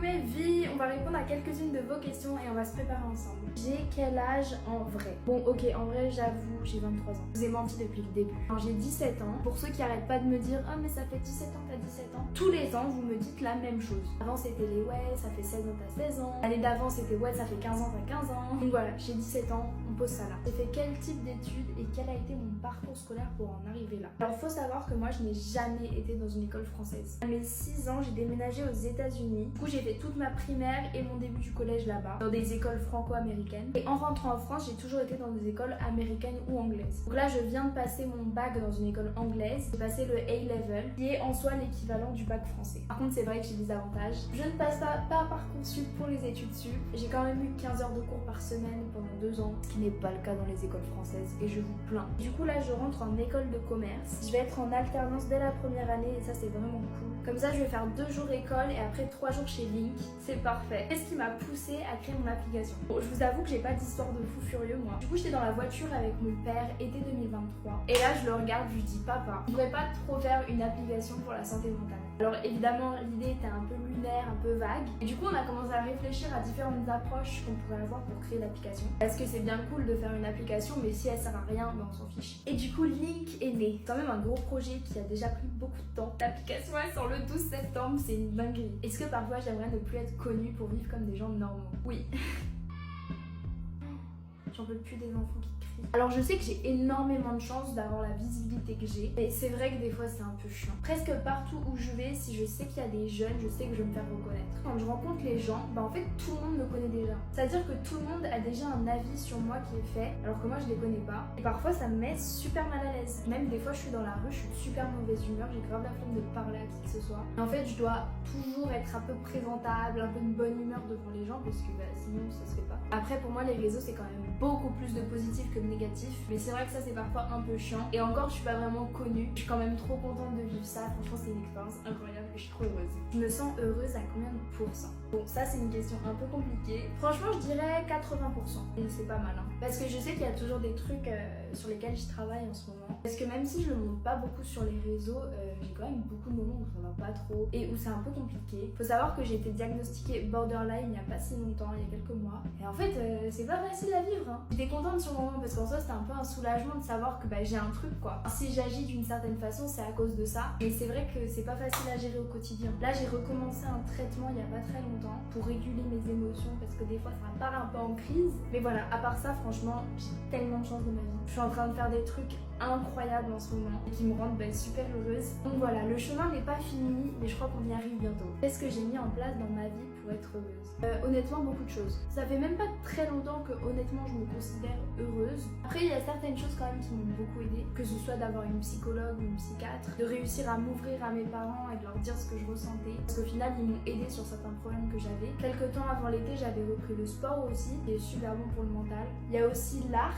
Mes vies, on va répondre à quelques-unes de vos questions et on va se préparer ensemble. J'ai quel âge en vrai? Bon, ok, en vrai, j'avoue, j'ai 23 ans. Je vous ai menti depuis le début. Quand j'ai 17 ans, pour ceux qui arrêtent pas de me dire « Oh, mais ça fait 17 ans, t'as 17 ans », tous les ans, vous me dites la même chose. Avant, c'était les « Ouais, ça fait 16 ans, t'as 16 ans ». L'année d'avant, c'était « Ouais, ça fait 15 ans, t'as 15 ans ». Donc voilà, j'ai 17 ans, on pose ça là. J'ai fait quel type d'études et quel a été mon parcours scolaire pour en arriver là? Alors, faut savoir que moi, je n'ai jamais été dans une école française. À mes 6 ans, j'ai déménagé aux États-Unis. Du coup, j'ai fait toute ma primaire et mon début du collège là-bas, dans des écoles franco-américaines. Et en rentrant en France, j'ai toujours été dans des écoles américaines ou anglaises. Donc là, je viens de passer mon bac dans une école anglaise. J'ai passé le A-Level, qui est en soi l'équivalent du bac français. Par contre, c'est vrai que j'ai des avantages. Je ne passe pas par Parcoursup pour les études sup. J'ai quand même eu 15 heures de cours par semaine pendant 2 ans, ce qui n'est pas le cas dans les écoles françaises, et je vous plains. Du coup, là, je rentre en école de commerce. Je vais être en alternance dès la première année, et ça, c'est vraiment cool. Comme ça, je vais faire 2 jours école et après 3 jours chez Link. C'est parfait. Qu'est-ce qui m'a poussé à créer mon application? Bon, je vous avoue que j'ai pas d'histoire de fou furieux, moi. Du coup, j'étais dans la voiture avec mon père été 2023. Et là, je le regarde, je lui dis, papa, on pourrait pas trop faire une application pour la santé mentale? Alors évidemment, l'idée était un peu lunaire, un peu vague. Et du coup, on a commencé à réfléchir à différentes approches qu'on pourrait avoir pour créer l'application. Parce que c'est bien cool de faire une application, mais si elle sert à rien, ben on s'en fiche. Et du coup, Link est né. C'est quand même un gros projet qui a déjà pris beaucoup de temps. L'application, elle sort le 12 septembre, c'est une dinguerie. Est-ce que parfois, j'aimerais ne plus être connue pour vivre comme des gens normaux? Oui. J'en peux plus des enfants qui crient. Alors je sais que j'ai énormément de chance d'avoir la visibilité que j'ai, mais c'est vrai que des fois c'est un peu chiant. Presque partout où je vais, si je sais qu'il y a des jeunes, je sais que je vais me faire reconnaître. Quand je rencontre les gens, bah en fait tout le monde me connaît déjà. C'est-à-dire que tout le monde a déjà un avis sur moi qui est fait, alors que moi je les connais pas. Et parfois ça me met super mal à l'aise. Même des fois je suis dans la rue, je suis de super mauvaise humeur, j'ai grave la flemme de parler à qui que ce soit. Et en fait je dois toujours être un peu présentable, un peu de bonne humeur devant les gens, parce que bah, sinon ça se fait pas. Après pour moi les réseaux c'est quand même beaucoup plus de positif que de négatif, mais c'est vrai que ça c'est parfois un peu chiant. Et encore je suis pas vraiment connue, je suis quand même trop contente de vivre ça. Franchement c'est une expérience incroyable et je suis trop heureuse. Je me sens heureuse à combien de pourcents? Bon, ça c'est une question un peu compliquée. Franchement je dirais 80%, et c'est pas mal hein. Parce que je sais qu'il y a toujours des trucs sur lesquels je travaille en ce moment. Parce que même si je le montre pas beaucoup sur les réseaux, j'ai quand même beaucoup de moments où ça va pas trop et où c'est un peu compliqué. Faut savoir que j'ai été diagnostiquée borderline il n'y a pas si longtemps, il y a quelques mois. Et en fait c'est pas facile à vivre hein. J'étais contente sur le moment parce qu'en soi c'était un peu un soulagement de savoir que bah, j'ai un truc quoi. Si j'agis d'une certaine façon c'est à cause de ça. Mais c'est vrai que c'est pas facile à gérer au quotidien. Là j'ai recommencé un traitement il y a pas très longtemps pour réguler mes émotions parce que des fois ça part un peu en crise. Mais voilà, à part ça franchement j'ai tellement de chance de ma vie. Je suis en train de faire des trucs incroyables en ce moment et qui me rendent super heureuse. Donc voilà, le chemin n'est pas fini mais je crois qu'on y arrive bientôt. Qu'est-ce que j'ai mis en place dans ma vie pour être heureuse? Honnêtement beaucoup de choses. Ça fait même pas très longtemps que honnêtement je me considère heureuse. Après il y a certaines choses quand même qui m'ont beaucoup aidée, que ce soit d'avoir une psychologue ou une psychiatre, de réussir à m'ouvrir à mes parents et de leur dire ce que je ressentais, parce qu'au final ils m'ont aidé sur certains problèmes que j'avais. Quelques temps avant l'été j'avais repris le sport aussi, qui est super bon pour le mental. Il y a aussi l'art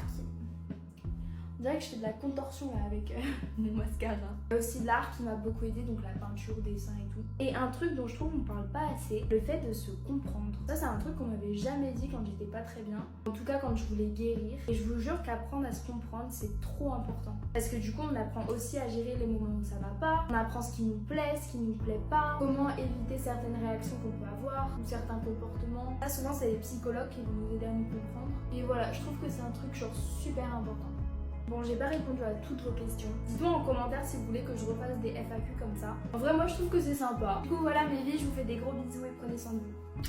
on dirait que je fais de la contorsion là avec mon mascara. Il y a aussi l'art qui m'a beaucoup aidé, donc la peinture, dessin et tout. Et un truc dont je trouve qu'on parle pas assez, le fait de se comprendre. Ça c'est un truc qu'on m'avait jamais dit quand j'étais pas très bien. En tout cas quand je voulais guérir. Et je vous jure qu'apprendre à se comprendre c'est trop important. Parce que du coup on apprend aussi à gérer les moments où ça va pas. On apprend ce qui nous plaît, ce qui nous plaît pas. Comment éviter certaines réactions qu'on peut avoir ou certains comportements. Là souvent c'est les psychologues qui vont nous aider à nous comprendre. Et voilà, je trouve que c'est un truc genre super important. Bon, j'ai pas répondu à toutes vos questions. Dites-moi en commentaire si vous voulez que je refasse des FAQ comme ça. En vrai, moi je trouve que c'est sympa. Du coup, voilà mes vies, je vous fais des gros bisous et prenez soin de vous.